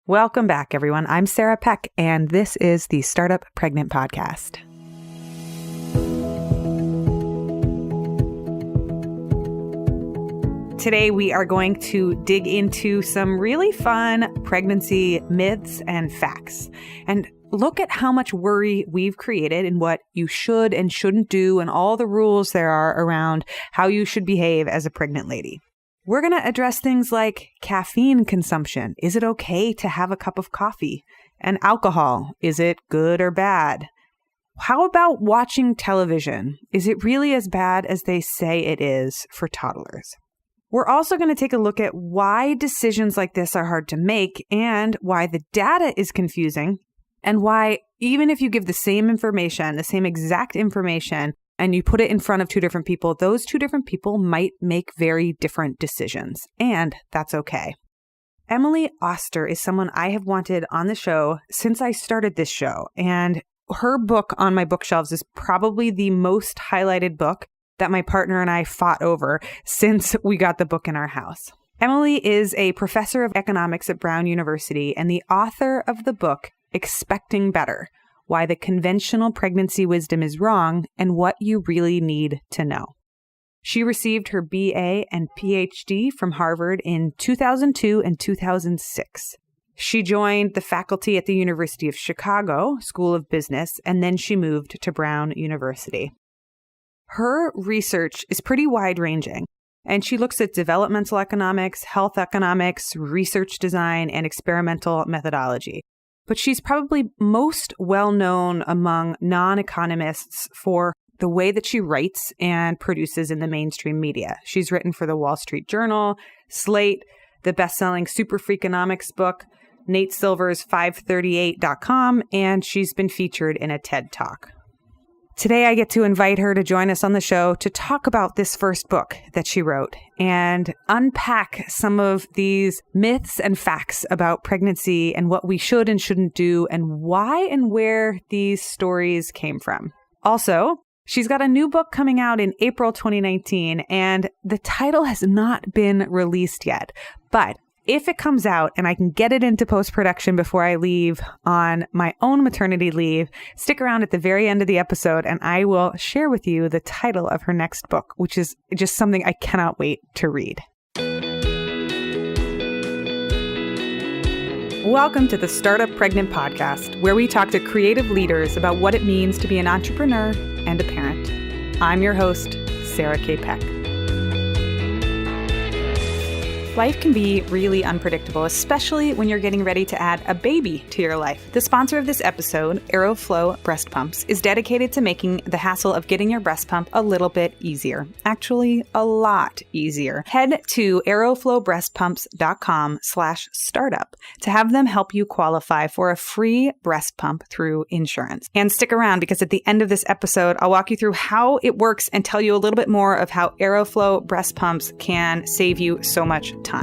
Welcome back, everyone. I'm Sarah Peck, and this is the Startup Pregnant Podcast. Today, we are going to dig into some really fun pregnancy myths and facts, and look at how much worry we've created in what you should and shouldn't do and all the rules there are around how you should behave as a pregnant lady. We're going to address things like caffeine consumption. Is it okay to have a cup of coffee? And alcohol. Is it good or bad? How about watching television? Is it really as bad as they say it is for toddlers? We're also going to take a look at why decisions like this are hard to make and why the data is confusing and why even if you give the same information, the same exact information, and you put it in front of two different people, those two different people might make very different decisions, and that's okay. Emily Oster is someone I have wanted on the show since I started this show, and her book on my bookshelves is probably the most highlighted book that my partner and I fought over since we got the book in our house. Emily is a professor of economics at Brown University and the author of the book Expecting Better: Why the Conventional Pregnancy Wisdom is Wrong and What You Really Need to Know. She received her BA and PhD from Harvard in 2002 and 2006. She joined the faculty at the University of Chicago School of Business, and then she moved to Brown University. Her research is pretty wide-ranging, and she looks at developmental economics, health economics, research design, and experimental methodology. But she's probably most well-known among non-economists for the way that she writes and produces in the mainstream media. She's written for the Wall Street Journal, Slate, the best-selling Super Freakonomics book, Nate Silver's 538.com, and she's been featured in a TED Talk. Today, I get to invite her to join us on the show to talk about this first book that she wrote and unpack some of these myths and facts about pregnancy and what we should and shouldn't do and why and where these stories came from. Also, she's got a new book coming out in April 2019, and the title has not been released yet. But if it comes out and I can get it into post-production before I leave on my own maternity leave, stick around at the very end of the episode and I will share with you the title of her next book, which is just something I cannot wait to read. Welcome to the Startup Pregnant Podcast, where we talk to creative leaders about what it means to be an entrepreneur and a parent. I'm your host, Sarah K. Peck. Life can be really unpredictable, especially when you're getting ready to add a baby to your life. The sponsor of this episode, Aeroflow Breast Pumps, is dedicated to making the hassle of getting your breast pump a little bit easier. Actually, a lot easier. Head to aeroflowbreastpumps.com/startup to have them help you qualify for a free breast pump through insurance. And stick around because at the end of this episode, I'll walk you through how it works and tell you a little bit more of how Aeroflow breast pumps can save you so much time. All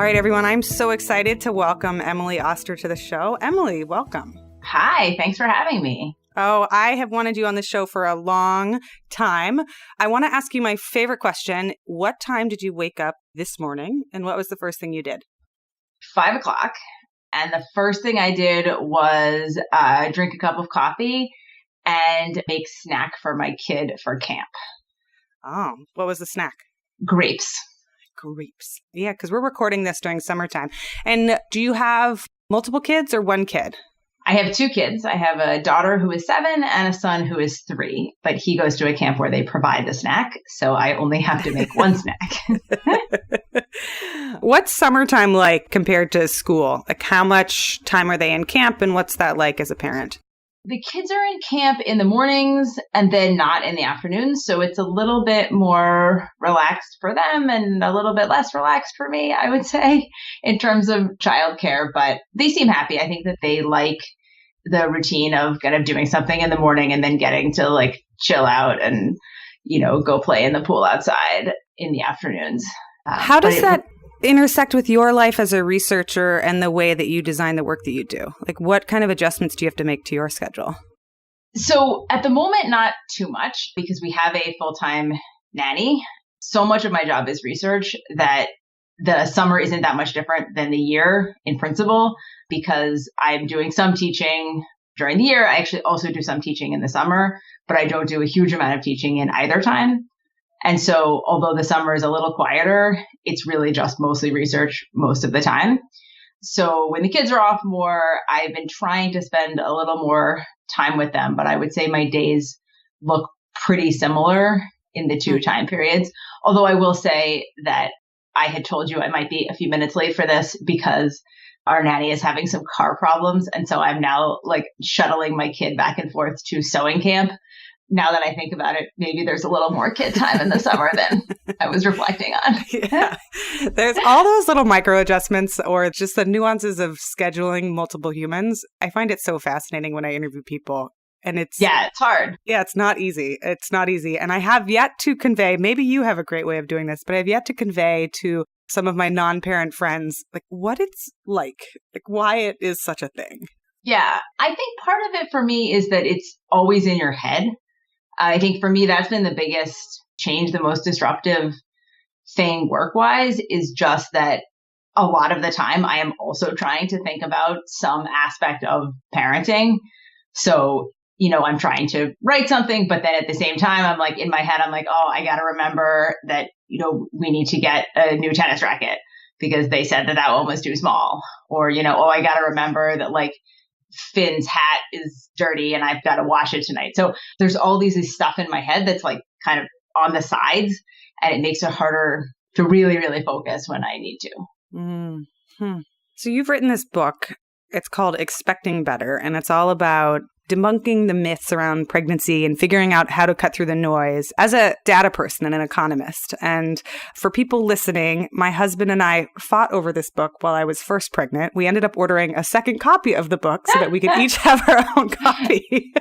right, everyone, I'm so excited to welcome Emily Oster to the show. Emily, welcome. Hi, thanks for having me. Oh, I have wanted you on the show for a long time. I want to ask you my favorite question. What time did you wake up this morning, and what was the first thing you did? 5 o'clock. And the first thing I did was drink a cup of coffee and make snack for my kid for camp. Oh, what was the snack? Grapes. Grapes. Yeah, because we're recording this during summertime. And do you have multiple kids or one kid? I have 2 kids. I have a daughter who is 7 and a son who is 3, but he goes to a camp where they provide the snack. So I only have to make one snack. What's summertime like compared to school? Like how much time are they in camp and what's that like as a parent? The kids are in camp in the mornings and then not in the afternoons. So it's a little bit more relaxed for them and a little bit less relaxed for me, I would say, in terms of childcare. But they seem happy. I think that they like the routine of kind of doing something in the morning and then getting to like chill out and, go play in the pool outside in the afternoons. How does that intersect with your life as a researcher and the way that you design the work that you do? Like what kind of adjustments do you have to make to your schedule? So at the moment, not too much because we have a full-time nanny. So much of my job is research that the summer isn't that much different than the year in principle because I'm doing some teaching during the year. I actually also do some teaching in the summer, but I don't do a huge amount of teaching in either time. And so although the summer is a little quieter, it's really just mostly research most of the time. So when the kids are off more, I've been trying to spend a little more time with them, but I would say my days look pretty similar in the two time periods. Although I will say that I had told you I might be a few minutes late for this because our nanny is having some car problems. And so I'm now like shuttling my kid back and forth to sewing camp. Now that I think about it, maybe there's a little more kid time in the summer than I was reflecting on. Yeah. There's all those little micro adjustments or just the nuances of scheduling multiple humans. I find it so fascinating when I interview people. And it's hard. Yeah, it's not easy. It's not easy. And I have yet to convey, maybe you have a great way of doing this, but I've yet to convey to some of my non-parent friends, like what it's like why it is such a thing. Yeah, I think part of it for me is that it's always in your head. I think for me, that's been the biggest change, the most disruptive thing work-wise is just that a lot of the time I am also trying to think about some aspect of parenting. So, I'm trying to write something, but then at the same time, I'm like in my head, I'm like, oh, I got to remember that, we need to get a new tennis racket because they said that one was too small. Or, oh, I got to remember that like Finn's hat is dirty and I've got to wash it tonight. So there's all these stuff in my head that's like kind of on the sides and it makes it harder to really, really focus when I need to. Mm-hmm. So you've written this book. It's called Expecting Better, and it's all about debunking the myths around pregnancy and figuring out how to cut through the noise as a data person and an economist. And for people listening, my husband and I fought over this book while I was first pregnant. We ended up ordering a second copy of the book so that we could each have our own copy.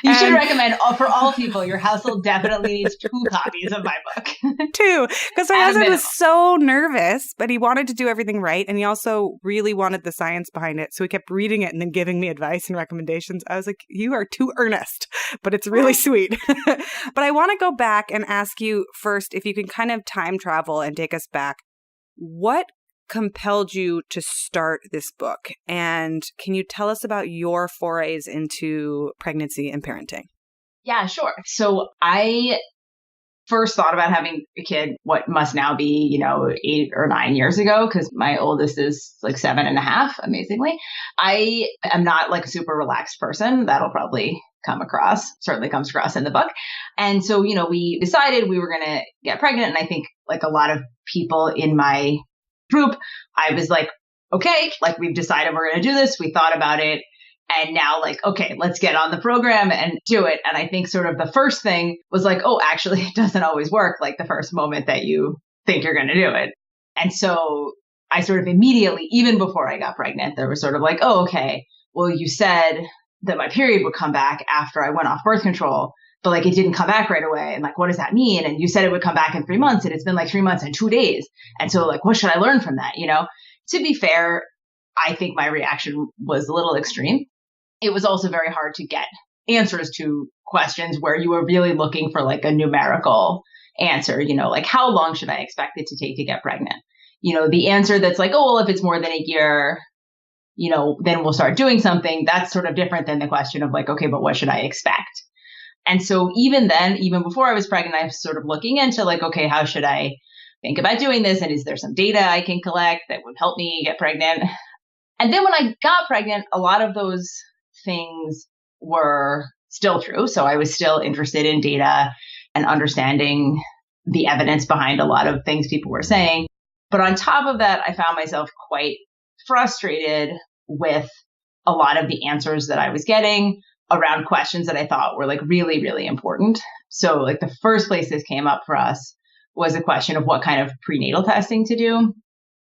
You should recommend for all people, your household definitely needs 2 copies of my book. 2, because my husband was so nervous, but he wanted to do everything right. And he also really wanted the science behind it. So he kept reading it and then giving me advice and recommendations. I was like, you are too earnest, but it's really sweet. But I want to go back and ask you first, if you can kind of time travel and take us back, what compelled you to start this book? And can you tell us about your forays into pregnancy and parenting? Yeah, sure. So I first thought about having a kid, what must now be, 8 or 9 years ago, because my oldest is like 7.5, amazingly. I am not like a super relaxed person. That'll probably certainly comes across in the book. And so, we decided we were going to get pregnant. And I think like a lot of people in my group, I was like, okay, like we've decided we're going to do this. We thought about it. And now like, okay, let's get on the program and do it. And I think sort of the first thing was like, oh, actually, it doesn't always work like the first moment that you think you're going to do it. And so I sort of immediately, even before I got pregnant, there was sort of like, oh, okay, well, you said that my period would come back after I went off birth control, but like it didn't come back right away. And like, what does that mean? And you said it would come back in 3 months and it's been like 3 months and 2 days. And so like, what should I learn from that? To be fair, I think my reaction was a little extreme. It was also very hard to get answers to questions where you were really looking for like a numerical answer, like how long should I expect it to take to get pregnant? The answer that's like, oh, well, if it's more than a year, then we'll start doing something. That's sort of different than the question of like, okay, but what should I expect? And so even then, even before I was pregnant, I was sort of looking into like, okay, how should I think about doing this? And is there some data I can collect that would help me get pregnant? And then when I got pregnant, a lot of those things were still true. So I was still interested in data and understanding the evidence behind a lot of things people were saying. But on top of that, I found myself quite frustrated with a lot of the answers that I was getting around questions that I thought were like really, really important. So like the first place this came up for us was a question of what kind of prenatal testing to do.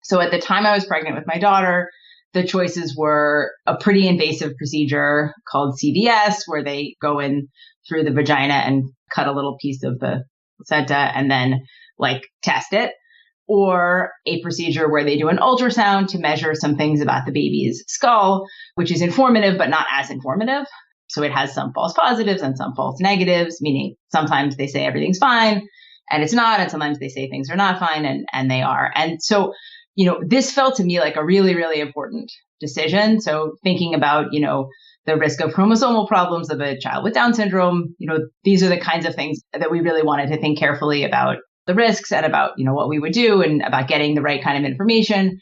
So at the time I was pregnant with my daughter, the choices were a pretty invasive procedure called CVS, where they go in through the vagina and cut a little piece of the placenta and then like test it, or a procedure where they do an ultrasound to measure some things about the baby's skull, which is informative, but not as informative. So it has some false positives and some false negatives, meaning sometimes they say everything's fine and it's not, and sometimes they say things are not fine and they are. And so, this felt to me like a really, really important decision. So thinking about, the risk of chromosomal problems of a child with Down syndrome, these are the kinds of things that we really wanted to think carefully about the risks and about, what we would do and about getting the right kind of information.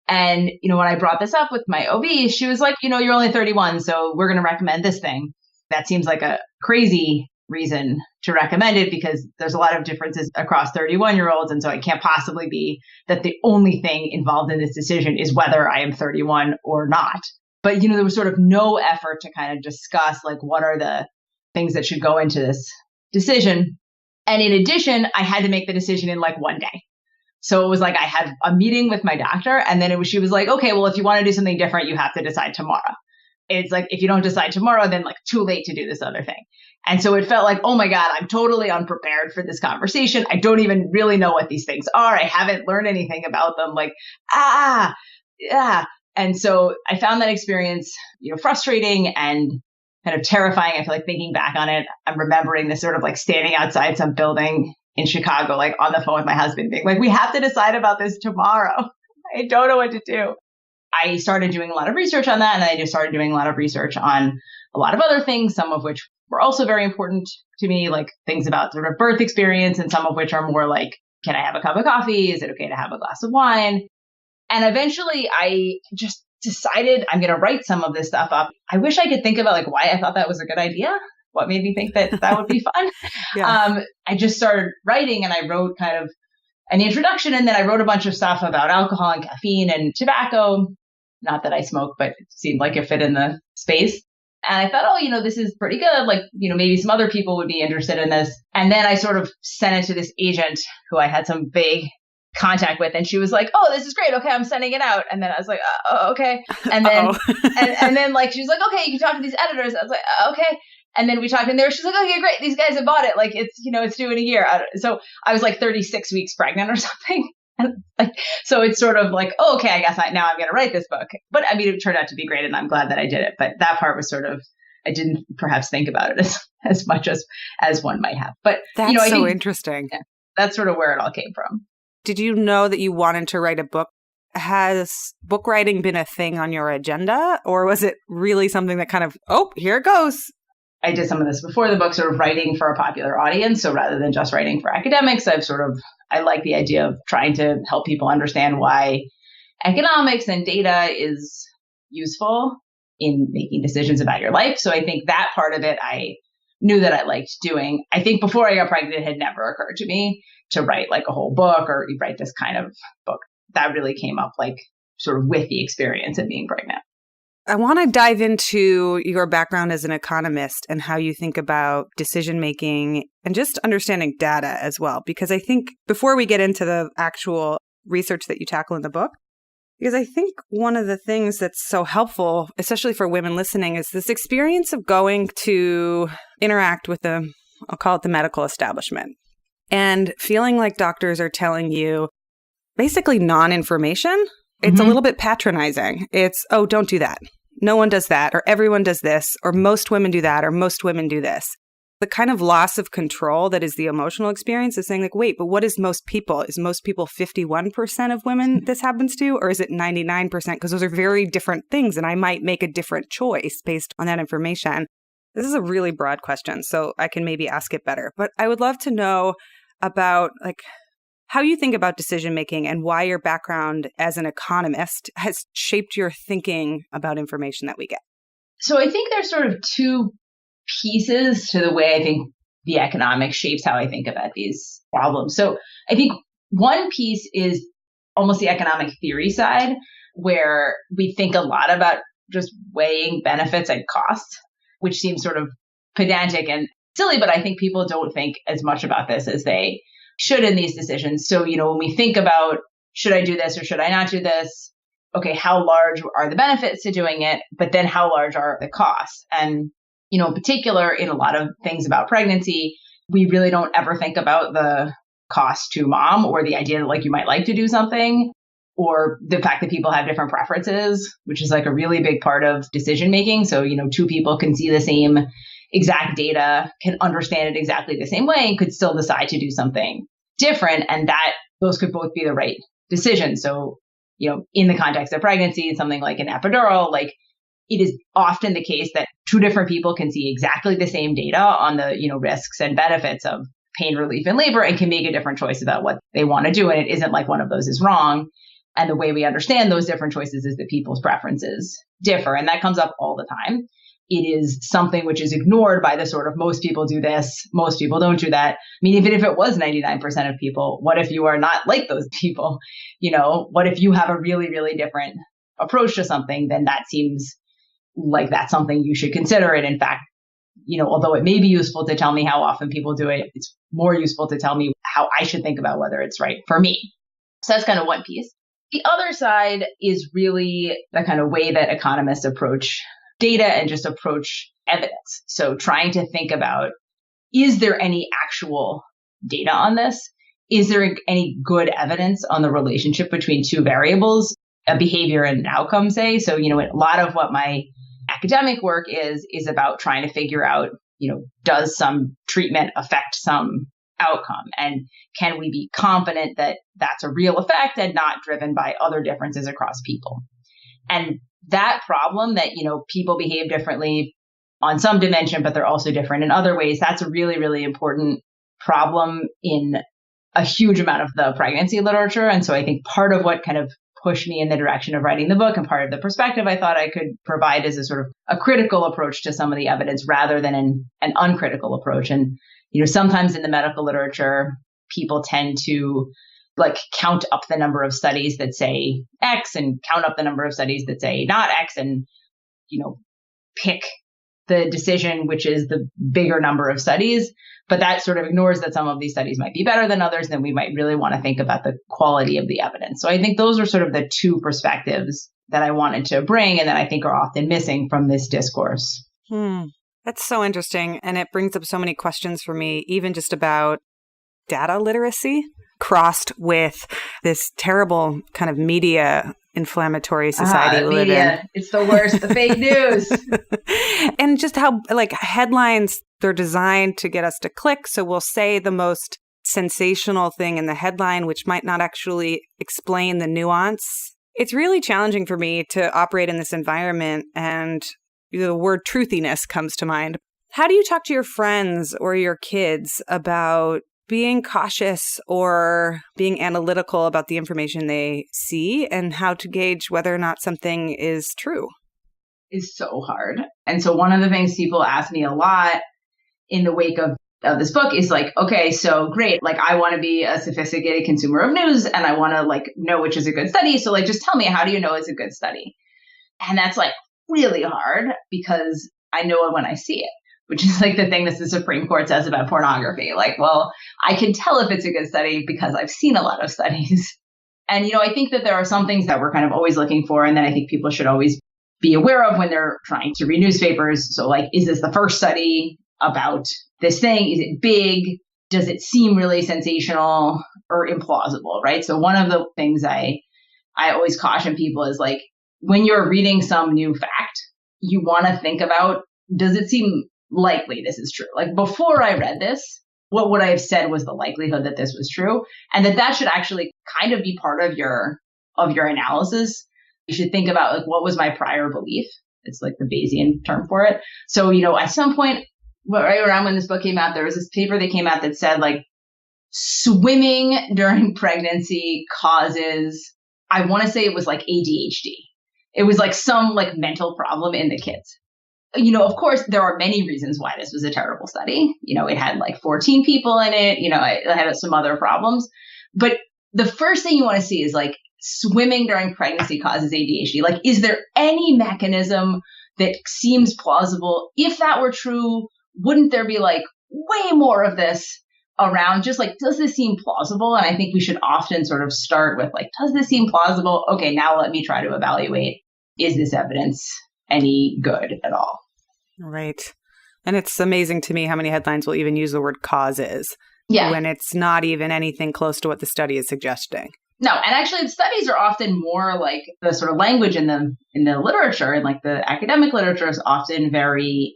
And, when I brought this up with my OB, she was like, you're only 31, so we're going to recommend this thing. That seems like a crazy reason to recommend it because there's a lot of differences across 31-year-olds. And so it can't possibly be that the only thing involved in this decision is whether I am 31 or not. But, there was sort of no effort to kind of discuss like what are the things that should go into this decision. And in addition, I had to make the decision in like one day. So it was like I had a meeting with my doctor and then she was like, okay, well, if you want to do something different, you have to decide tomorrow. It's like, if you don't decide tomorrow, then like too late to do this other thing. And so it felt like, oh my God, I'm totally unprepared for this conversation. I don't even really know what these things are. I haven't learned anything about them. Like, yeah. And so I found that experience, frustrating and kind of terrifying. I feel like thinking back on it, I'm remembering this sort of like standing outside some building in Chicago, like on the phone with my husband being like, we have to decide about this tomorrow. I don't know what to do. I started doing a lot of research on that. And I just started doing a lot of research on a lot of other things, some of which were also very important to me, like things about sort of birth experience and some of which are more like, can I have a cup of coffee? Is it okay to have a glass of wine? And eventually I just decided I'm going to write some of this stuff up. I wish I could think about like why I thought that was a good idea. What made me think that would be fun? Yeah. I just started writing and I wrote kind of an introduction and then I wrote a bunch of stuff about alcohol and caffeine and tobacco. Not that I smoke, but it seemed like it fit in the space. And I thought, oh, this is pretty good. Like, maybe some other people would be interested in this. And then I sort of sent it to this agent who I had some vague contact with. And she was like, oh, this is great. Okay, I'm sending it out. And then I was like, oh, okay. And then, and then like, she was like, okay, you can talk to these editors. I was like, okay. And then we talked in there. She's like, okay, great. These guys have bought it. Like it's due in a year. So I was like 36 weeks pregnant or something. And like, so it's sort of like, oh, okay, I guess now I'm going to write this book. But I mean, it turned out to be great and I'm glad that I did it. But that part was sort of, I didn't perhaps think about it as much as one might have. But that's I so think, interesting. Yeah, that's sort of where it all came from. Did you know that you wanted to write a book? Has book writing been a thing on your agenda? Or was it really something that kind of, oh, here it goes? I did some of this before the book, sort of writing for a popular audience. So rather than just writing for academics, I like the idea of trying to help people understand why economics and data is useful in making decisions about your life. So I think that part of it, I knew that I liked doing. I think before I got pregnant, it had never occurred to me to write like a whole book or write this kind of book. That really came up like sort of with the experience of being pregnant. I want to dive into your background as an economist and how you think about decision making and just understanding data as well. Because I think before we get into the actual research that you tackle in the book, because I think one of the things that's so helpful, especially for women listening, is this experience of going to interact with I'll call it the medical establishment, and feeling like doctors are telling you basically non-information. It's a little bit patronizing. It's, oh, don't do that. No one does that, or everyone does this, or most women do that, or most women do this. The kind of loss of control that is the emotional experience is saying like, wait, but what is most people? Is most people 51% of women this happens to, or is it 99%? Because those are very different things, and I might make a different choice based on that information. This is a really broad question, so I can maybe ask it better. But I would love to know about like how you think about decision making and why your background as an economist has shaped your thinking about information that we get. So I think there's sort of two pieces to the way I think the economics shapes how I think about these problems. So I think one piece is almost the economic theory side, where we think a lot about just weighing benefits and costs, which seems sort of pedantic and silly, but I think people don't think as much about this as they should in these decisions. So, when we think about, should I do this or should I not do this? Okay, how large are the benefits to doing it? But then how large are the costs? And, in particular, in a lot of things about pregnancy, we really don't ever think about the cost to mom or the idea that like you might like to do something or the fact that people have different preferences, which is like a really big part of decision making. So, two people can see the same exact data, can understand it exactly the same way, and could still decide to do something different. And that those could both be the right decision. So, in the context of pregnancy, something like an epidural, like it is often the case that two different people can see exactly the same data on the, risks and benefits of pain relief in labor and can make a different choice about what they want to do. And it isn't like one of those is wrong. And the way we understand those different choices is that people's preferences differ. And that comes up all the time. It is something which is ignored by the sort of most people do this, most people don't do that. I mean, even if it was 99% of people, what if you are not like those people? What if you have a really, really different approach to something? Then that seems like that's something you should consider. And in fact, although it may be useful to tell me how often people do it, it's more useful to tell me how I should think about whether it's right for me. So that's kind of one piece. The other side is really the kind of way that economists approach data and just approach evidence. So trying to think about, is there any actual data on this? Is there any good evidence on the relationship between two variables, a behavior and an outcome, say? So, a lot of what my academic work is about trying to figure out, does some treatment affect some outcome? And can we be confident that that's a real effect and not driven by other differences across people? And that problem that, people behave differently on some dimension, but they're also different in other ways, that's a really, really important problem in a huge amount of the pregnancy literature. And so I think part of what kind of pushed me in the direction of writing the book and part of the perspective I thought I could provide is a sort of a critical approach to some of the evidence rather than an uncritical approach. And, sometimes in the medical literature, people tend to count up the number of studies that say X and count up the number of studies that say not X and, pick the decision, which is the bigger number of studies. But that sort of ignores that some of these studies might be better than others. Then we might really want to think about the quality of the evidence. So I think those are sort of the two perspectives that I wanted to bring and that I think are often missing from this discourse. That's so interesting. And it brings up so many questions for me, even just about data literacy crossed with this terrible kind of media inflammatory society we live in. It's the worst, the fake news. And just how headlines, they're designed to get us to click. So we'll say the most sensational thing in the headline, which might not actually explain the nuance. It's really challenging for me to operate in this environment, and the word truthiness comes to mind. How do you talk to your friends or your kids about being cautious or being analytical about the information they see and how to gauge whether or not something is true? Is so hard. And so one of the things people ask me a lot in the wake of this book is okay, so great. I want to be a sophisticated consumer of news and I want to know which is a good study. So just tell me, how do you know it's a good study? And that's really hard because I know it when I see it, which is the thing that the Supreme Court says about pornography. Well, I can tell if it's a good study because I've seen a lot of studies. And, I think that there are some things that we're kind of always looking for. And then I think people should always be aware of when they're trying to read newspapers. So is this the first study about this thing? Is it big? Does it seem really sensational or implausible? Right. So one of the things I always caution people is when you're reading some new fact, you want to think about, does it seem likely this is true? Before I read this, what would I have said was the likelihood that this was true? And that should actually kind of be part of your analysis. You should think about what was my prior belief? It's the Bayesian term for it. So, at some point, right around when this book came out, there was this paper that came out that said swimming during pregnancy causes, I want to say it was ADHD. It was some mental problem in the kids. Of course, there are many reasons why this was a terrible study. It had 14 people in it. It had some other problems. But the first thing you want to see is swimming during pregnancy causes ADHD. Is there any mechanism that seems plausible? If that were true, wouldn't there be way more of this around? Just does this seem plausible? And I think we should often sort of start with does this seem plausible? Okay, now let me try to evaluate, is this evidence any good at all? Right. And it's amazing to me how many headlines will even use the word causes when it's not even anything close to what the study is suggesting. No, and actually the studies are often more like the sort of language in the literature and like the academic literature is often very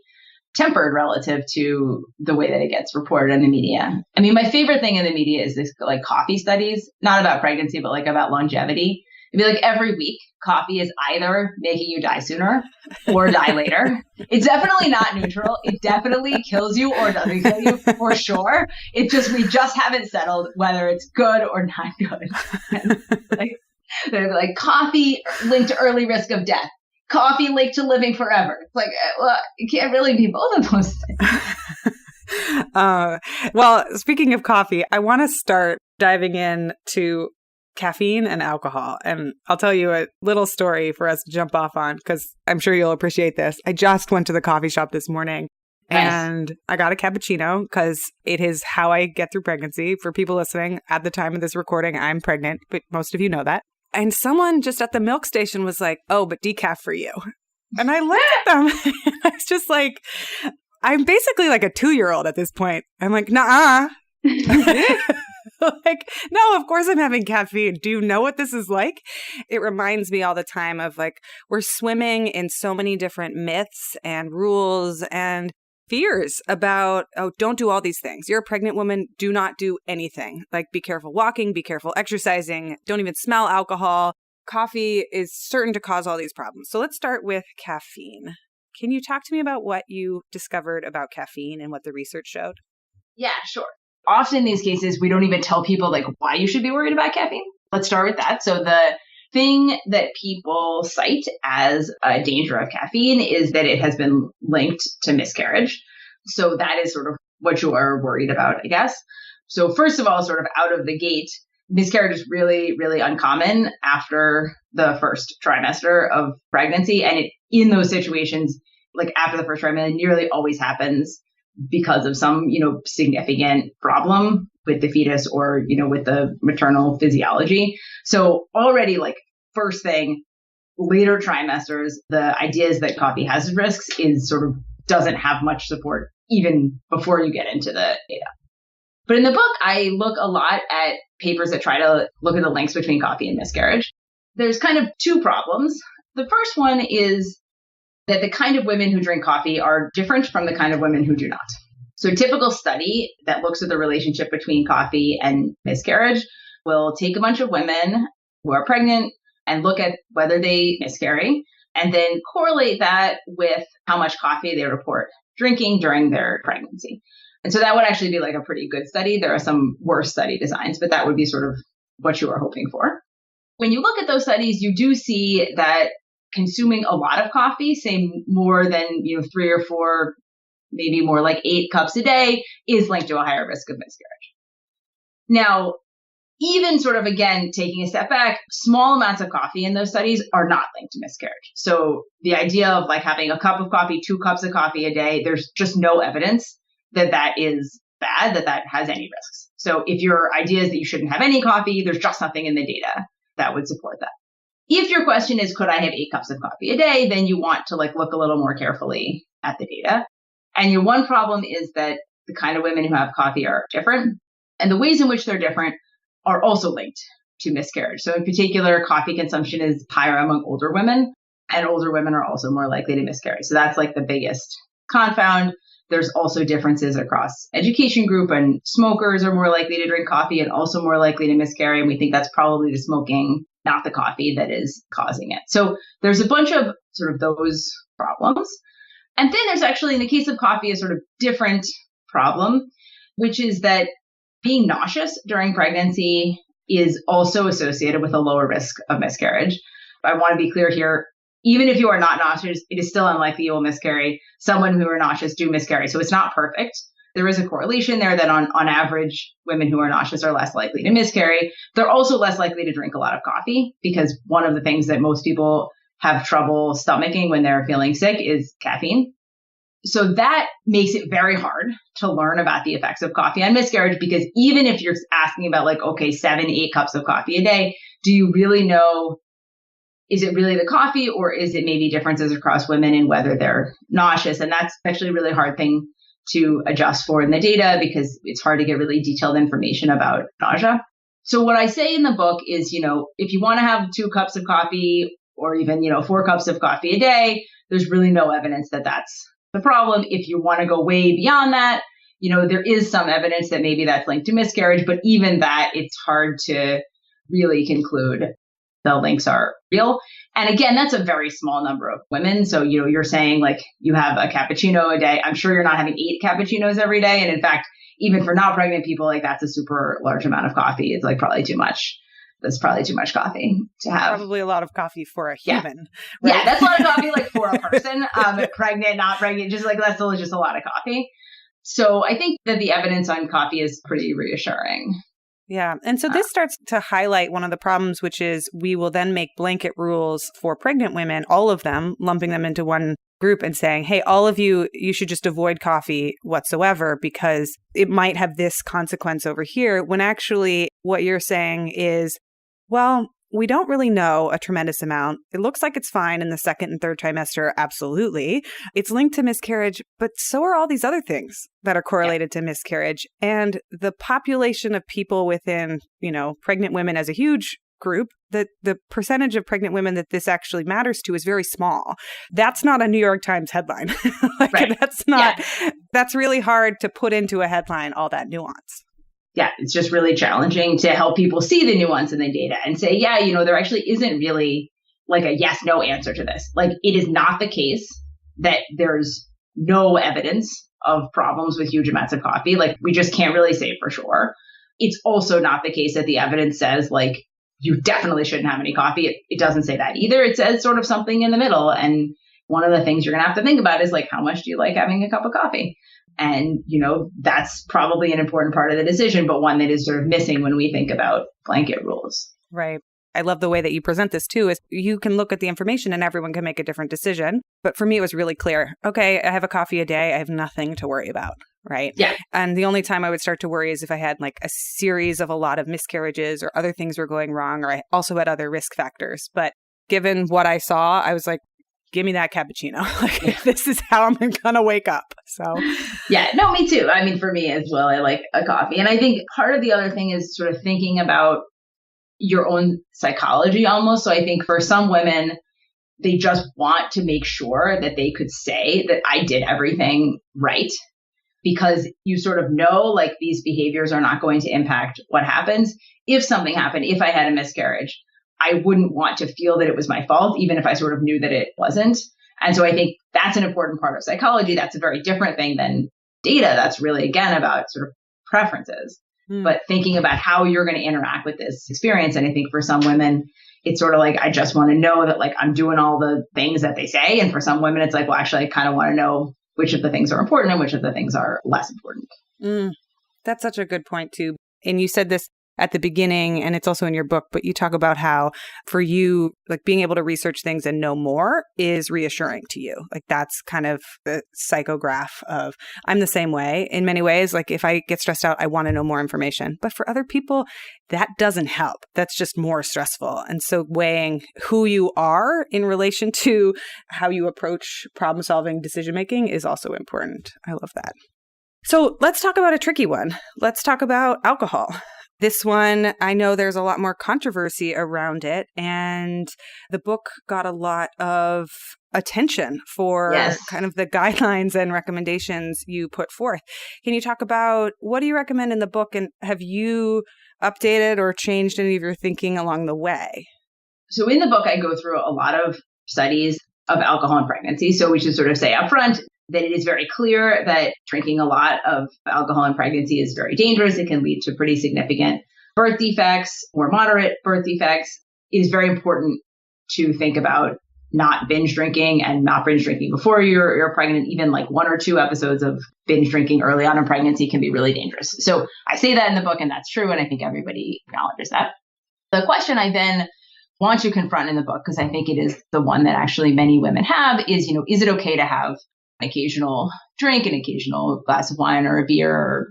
tempered relative to the way that it gets reported in the media. I mean, my favorite thing in the media is this like coffee studies, not about pregnancy, but like about longevity. It'd be like every week, coffee is either making you die sooner or die later. It's definitely not neutral. It definitely kills you or doesn't kill you for sure. We just haven't settled whether it's good or not good. like coffee linked to early risk of death. Coffee linked to living forever. It's like, well, it can't really be both of those things. Well, speaking of coffee, I want to start diving into caffeine and alcohol. And I'll tell you a little story for us to jump off on, because I'm sure you'll appreciate this. I just went to the coffee shop this morning. Nice. And I got a cappuccino because it is how I get through pregnancy. For people listening, at the time of this recording, I'm pregnant, but most of you know that. And someone just at the milk station was like, oh, but decaf for you. And I looked at them and I was just like, I'm basically like a 2-year-old at this point. I'm like, nah. Like, no, of course I'm having caffeine. Do you know what this is like? It reminds me all the time of like, we're swimming in so many different myths and rules and fears about, oh, don't do all these things. You're a pregnant woman. Do not do anything. Like, be careful walking, be careful exercising. Don't even smell alcohol. Coffee is certain to cause all these problems. So let's start with caffeine. Can you talk to me about what you discovered about caffeine and what the research showed? Yeah, sure. Often in these cases, we don't even tell people like why you should be worried about caffeine. Let's start with that. So the thing that people cite as a danger of caffeine is that it has been linked to miscarriage. So that is sort of what you are worried about, I guess. So first of all, sort of out of the gate, miscarriage is really, really uncommon after the first trimester of pregnancy. And in those situations, like after the first trimester, it nearly always happens because of some, significant problem with the fetus or, with the maternal physiology. So already like first thing, later trimesters, the ideas that coffee has risks is sort of doesn't have much support even before you get into the data. But in the book, I look a lot at papers that try to look at the links between coffee and miscarriage. There's kind of two problems. The first one is that the kind of women who drink coffee are different from the kind of women who do not. So a typical study that looks at the relationship between coffee and miscarriage will take a bunch of women who are pregnant and look at whether they miscarry and then correlate that with how much coffee they report drinking during their pregnancy. And so that would actually be like a pretty good study. There are some worse study designs, but that would be sort of what you are hoping for. When you look at those studies, you do see that consuming a lot of coffee, say more than 3 or 4, maybe more like 8 cups a day, is linked to a higher risk of miscarriage. Now, even sort of, again, taking a step back, small amounts of coffee in those studies are not linked to miscarriage. So the idea of like having a cup of coffee, 2 cups of coffee a day, there's just no evidence that is bad, that has any risks. So if your idea is that you shouldn't have any coffee, there's just nothing in the data that would support that. If your question is, could I have 8 cups of coffee a day? Then you want to like look a little more carefully at the data. And your one problem is that the kind of women who have coffee are different. And the ways in which they're different are also linked to miscarriage. So in particular, coffee consumption is higher among older women, and older women are also more likely to miscarry. So that's like the biggest confound. There's also differences across education group, and smokers are more likely to drink coffee and also more likely to miscarry. And we think that's probably the smoking, not the coffee, that is causing it. So there's a bunch of sort of those problems. And then there's actually, in the case of coffee, a sort of different problem, which is that being nauseous during pregnancy is also associated with a lower risk of miscarriage. I want to be clear here. Even if you are not nauseous, it is still unlikely you will miscarry. Someone who are nauseous do miscarry. So it's not perfect. There is a correlation there that on average, women who are nauseous are less likely to miscarry. They're also less likely to drink a lot of coffee, because one of the things that most people have trouble stomaching when they're feeling sick is caffeine. So that makes it very hard to learn about the effects of coffee on miscarriage, because even if you're asking about like, okay, 7, 8 cups of coffee a day, do you really know, is it really the coffee, or is it maybe differences across women in whether they're nauseous? And that's actually a really hard thing to adjust for in the data, because it's hard to get really detailed information about nausea. So what I say in the book is, if you want to have 2 cups of coffee or even, 4 cups of coffee a day, there's really no evidence that that's the problem. If you want to go way beyond that, there is some evidence that maybe that's linked to miscarriage, but even that, it's hard to really conclude the links are real. And again, that's a very small number of women. So, you're saying like you have a cappuccino a day. I'm sure you're not having 8 cappuccinos every day. And in fact, even for not pregnant people, like that's a super large amount of coffee. It's like probably too much. That's probably too much coffee to have. Probably a lot of coffee for a human. Yeah, right? That's a lot of coffee like for a person, pregnant, not pregnant, just like that's still just a lot of coffee. So I think that the evidence on coffee is pretty reassuring. Yeah. And so this starts to highlight one of the problems, which is we will then make blanket rules for pregnant women, all of them, lumping them into one group and saying, hey, all of you, you should just avoid coffee whatsoever because it might have this consequence over here. When actually what you're saying is, well, we don't really know a tremendous amount. It looks like it's fine in the 2nd and 3rd trimester. Absolutely. It's linked to miscarriage, but so are all these other things that are correlated to miscarriage. And the population of people within, pregnant women as a huge group, the percentage of pregnant women that this actually matters to is very small. That's not a New York Times headline. Right. That's really hard to put into a headline, all that nuance. Yeah, it's just really challenging to help people see the nuance in the data and say, there actually isn't really like a yes, no answer to this. Like it is not the case that there's no evidence of problems with huge amounts of coffee. Like we just can't really say for sure. It's also not the case that the evidence says like, you definitely shouldn't have any coffee. It doesn't say that either. It says sort of something in the middle. And one of the things you're going to have to think about is like, how much do you like having a cup of coffee? And, that's probably an important part of the decision, but one that is sort of missing when we think about blanket rules. Right. I love the way that you present this too, is you can look at the information and everyone can make a different decision. But for me, it was really clear. Okay, I have a coffee a day. I have nothing to worry about. Right. Yeah. And the only time I would start to worry is if I had like a series of a lot of miscarriages or other things were going wrong, or I also had other risk factors. But given what I saw, I was like, give me that cappuccino. Like, this is how I'm going to wake up. So, yeah, no, me too. I mean, for me as well, I like a coffee. And I think part of the other thing is sort of thinking about your own psychology almost. So I think for some women, they just want to make sure that they could say that I did everything right, because you sort of know like these behaviors are not going to impact what happens. If something happened, if I had a miscarriage, I wouldn't want to feel that it was my fault, even if I sort of knew that it wasn't. And so I think that's an important part of psychology. That's a very different thing than data. That's really, again, about sort of preferences, but thinking about how you're going to interact with this experience. And I think for some women, it's sort of like, I just want to know that like I'm doing all the things that they say. And for some women, it's like, well, actually, I kind of want to know which of the things are important and which of the things are less important. That's such a good point too. And you said this at the beginning, and it's also in your book, but you talk about how for you, like being able to research things and know more is reassuring to you. Like that's kind of the psychograph of, I'm the same way in many ways. Like if I get stressed out, I want to know more information. But for other people, that doesn't help. That's just more stressful. And so weighing who you are in relation to how you approach problem solving, decision making is also important. I love that. So let's talk about a tricky one. Let's talk about alcohol. This one, I know there's a lot more controversy around it, and the book got a lot of attention for kind of the guidelines and recommendations you put forth. Can you talk about what do you recommend in the book, and have you updated or changed any of your thinking along the way? So in the book, I go through a lot of studies of alcohol and pregnancy. So we should sort of say up front that it is very clear that drinking a lot of alcohol in pregnancy is very dangerous. It can lead to pretty significant birth defects or moderate birth defects. It is very important to think about not binge drinking and not binge drinking before you're pregnant. Even like 1 or 2 episodes of binge drinking early on in pregnancy can be really dangerous. So I say that in the book, and that's true. And I think everybody acknowledges that. The question I then want to confront in the book, because I think it is the one that actually many women have, is, is it okay to have an occasional drink, an occasional glass of wine or a beer or,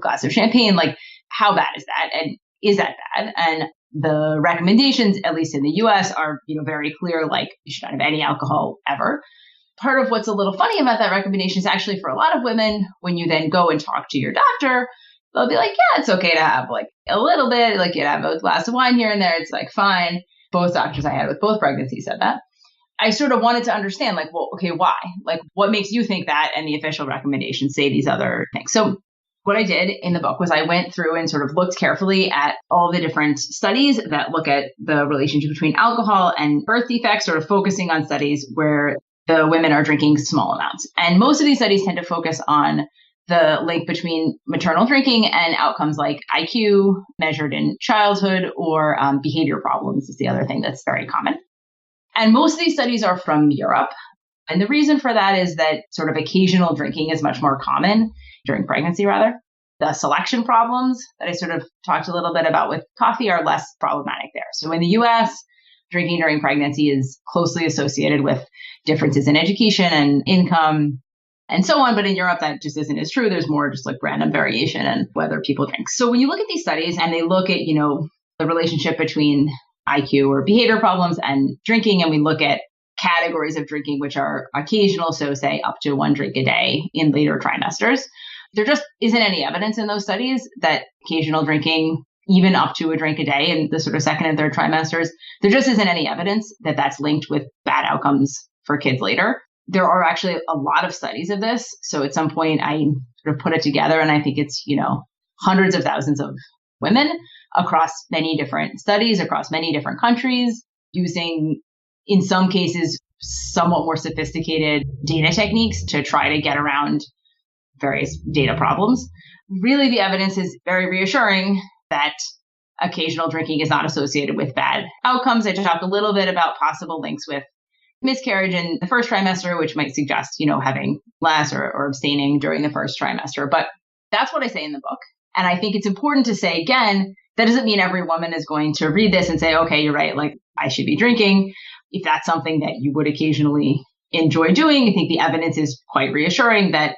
glass of champagne? Like, how bad is that? And is that bad? And the recommendations, at least in the US, are, very clear, like you should not have any alcohol ever. Part of what's a little funny about that recommendation is actually for a lot of women, when you then go and talk to your doctor, they'll be like, yeah, it's okay to have like a little bit, like you'd have a glass of wine here and there. It's like fine. Both doctors I had with both pregnancies said that. I sort of wanted to understand like, well, okay, why? Like what makes you think that? And the official recommendations say these other things. So what I did in the book was I went through and sort of looked carefully at all the different studies that look at the relationship between alcohol and birth defects, sort of focusing on studies where the women are drinking small amounts. And most of these studies tend to focus on the link between maternal drinking and outcomes like IQ measured in childhood or behavior problems is the other thing that's very common. And most of these studies are from Europe. And the reason for that is that sort of occasional drinking is much more common during pregnancy, rather. The selection problems that I sort of talked a little bit about with coffee are less problematic there. So in the US, drinking during pregnancy is closely associated with differences in education and income and so on. But in Europe, that just isn't as true. There's more just like random variation in whether people drink. So when you look at these studies and they look at, the relationship between IQ or behavior problems and drinking, and we look at categories of drinking, which are occasional, so say up to 1 drink a day in later trimesters, there just isn't any evidence in those studies that occasional drinking, even up to a drink a day in the sort of second and third trimesters, there just isn't any evidence that that's linked with bad outcomes for kids later. There are actually a lot of studies of this. So at some point I sort of put it together and I think it's, hundreds of thousands of women across many different studies, across many different countries, using, in some cases, somewhat more sophisticated data techniques to try to get around various data problems. Really, the evidence is very reassuring that occasional drinking is not associated with bad outcomes. I talked a little bit about possible links with miscarriage in the first trimester, which might suggest, having less or abstaining during the first trimester. But that's what I say in the book. And I think it's important to say, again, that doesn't mean every woman is going to read this and say, okay, you're right, like I should be drinking. If that's something that you would occasionally enjoy doing, I think the evidence is quite reassuring that,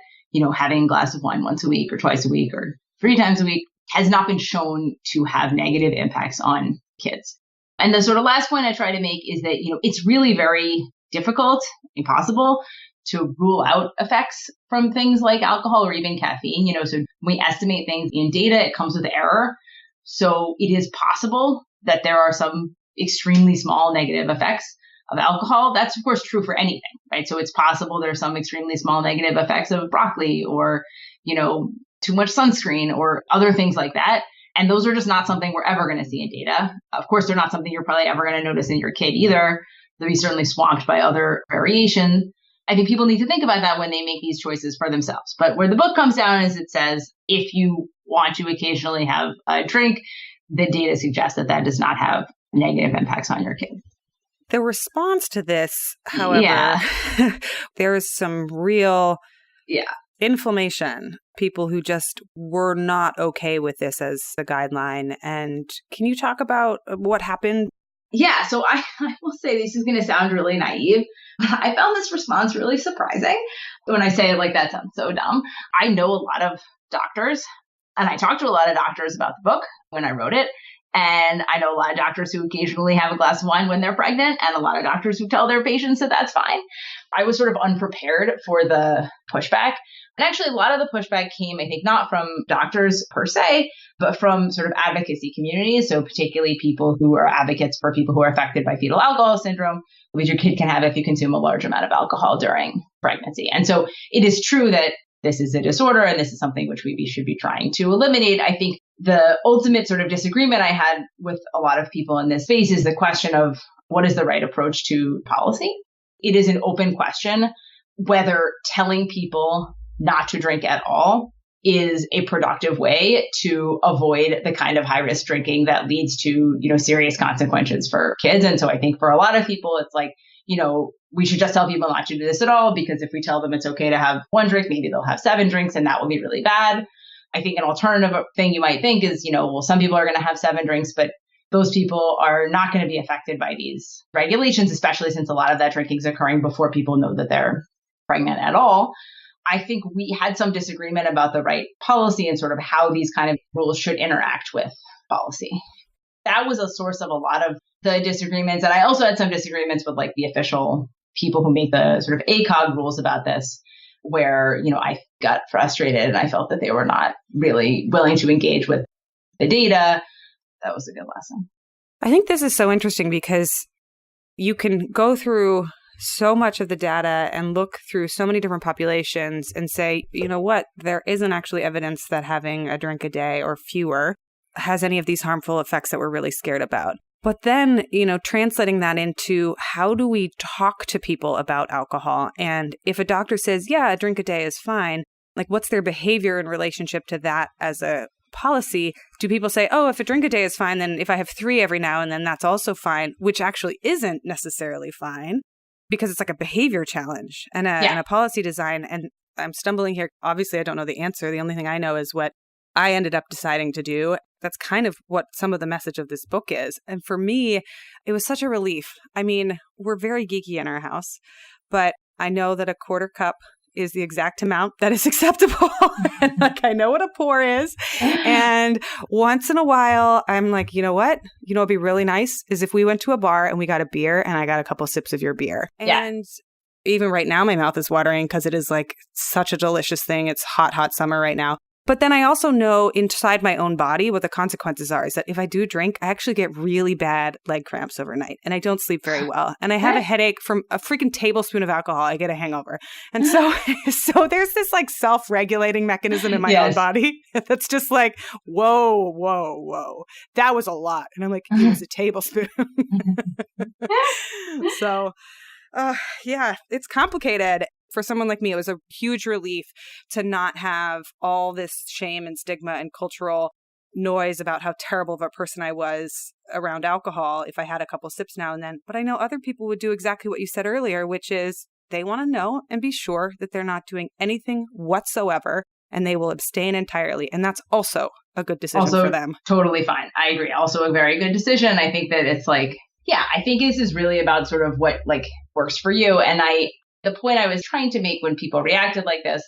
having a glass of wine once a week or twice a week or 3 times a week has not been shown to have negative impacts on kids. And the sort of last point I try to make is that, it's really very difficult, impossible to rule out effects from things like alcohol or even caffeine. So when we estimate things in data, it comes with error. So it is possible that there are some extremely small negative effects of alcohol. That's of course true for anything, right? So it's possible there's some extremely small negative effects of broccoli or, too much sunscreen or other things like that. And those are just not something we're ever going to see in data. Of course, they're not something you're probably ever going to notice in your kid either. They'll be certainly swamped by other variation. I think people need to think about that when they make these choices for themselves. But where the book comes down is it says, if you want to occasionally have a drink, the data suggests that that does not have negative impacts on your kid. The response to this, however, there is some real inflammation. People who just were not okay with this as a guideline. And can you talk about what happened? Yeah, so I will say this is going to sound really naive. I found this response really surprising. When I say it like that sounds so dumb. I know a lot of doctors, and I talked to a lot of doctors about the book when I wrote it. And I know a lot of doctors who occasionally have a glass of wine when they're pregnant, and a lot of doctors who tell their patients that that's fine. I was sort of unprepared for the pushback. And actually, a lot of the pushback came, I think, not from doctors per se, but from sort of advocacy communities. So particularly people who are advocates for people who are affected by fetal alcohol syndrome, which your kid can have if you consume a large amount of alcohol during pregnancy. And so it is true that this is a disorder and this is something which we should be trying to eliminate. I think the ultimate sort of disagreement I had with a lot of people in this space is the question of what is the right approach to policy. It is an open question whether telling people not to drink at all is a productive way to avoid the kind of high risk drinking that leads to, serious consequences for kids. And so I think for a lot of people, it's like, we should just tell people not to do this at all, because if we tell them it's okay to have 1 drink, maybe they'll have 7 drinks and that will be really bad. I think an alternative thing you might think is, well, some people are going to have 7 drinks, but those people are not going to be affected by these regulations, especially since a lot of that drinking is occurring before people know that they're pregnant at all. I think we had some disagreement about the right policy and sort of how these kind of rules should interact with policy. That was a source of a lot of the disagreements. And I also had some disagreements with like the official people who make the sort of ACOG rules about this, where, I got frustrated and I felt that they were not really willing to engage with the data. That was a good lesson. I think this is so interesting because you can go through so much of the data and look through so many different populations and say, you know what, there isn't actually evidence that having a drink a day or fewer has any of these harmful effects that we're really scared about. But then, translating that into how do we talk to people about alcohol? And if a doctor says, yeah, a drink a day is fine, like what's their behavior in relationship to that as a policy? Do people say, oh, if a drink a day is fine, then if I have 3 every now and then, that's also fine, which actually isn't necessarily fine because it's like a behavior challenge and a policy design. And I'm stumbling here. Obviously, I don't know the answer. The only thing I know is what I ended up deciding to do. That's kind of what some of the message of this book is. And for me, it was such a relief. I mean, we're very geeky in our house, but I know that a quarter cup is the exact amount that is acceptable. And like, I know what a pour is. And once in a while, I'm like, you know what? What'd be really nice is if we went to a bar and we got a beer and I got a couple sips of your beer. And even right now, my mouth is watering because it is like such a delicious thing. It's hot, hot summer right now. But then I also know inside my own body what the consequences are is that if I do drink, I actually get really bad leg cramps overnight and I don't sleep very well. And I have a headache from a freaking tablespoon of alcohol. I get a hangover. And so there's this like self-regulating mechanism in my own body that's just like, whoa, whoa, whoa. That was a lot. And I'm like, it was a tablespoon. So, it's complicated. For someone like me, it was a huge relief to not have all this shame and stigma and cultural noise about how terrible of a person I was around alcohol if I had a couple sips now and then. But I know other people would do exactly what you said earlier, which is they want to know and be sure that they're not doing anything whatsoever and they will abstain entirely. And that's also a good decision for them. Totally fine. I agree. Also a very good decision. I think that it's like, I think this is really about sort of what like works for you. And the point I was trying to make when people reacted like this,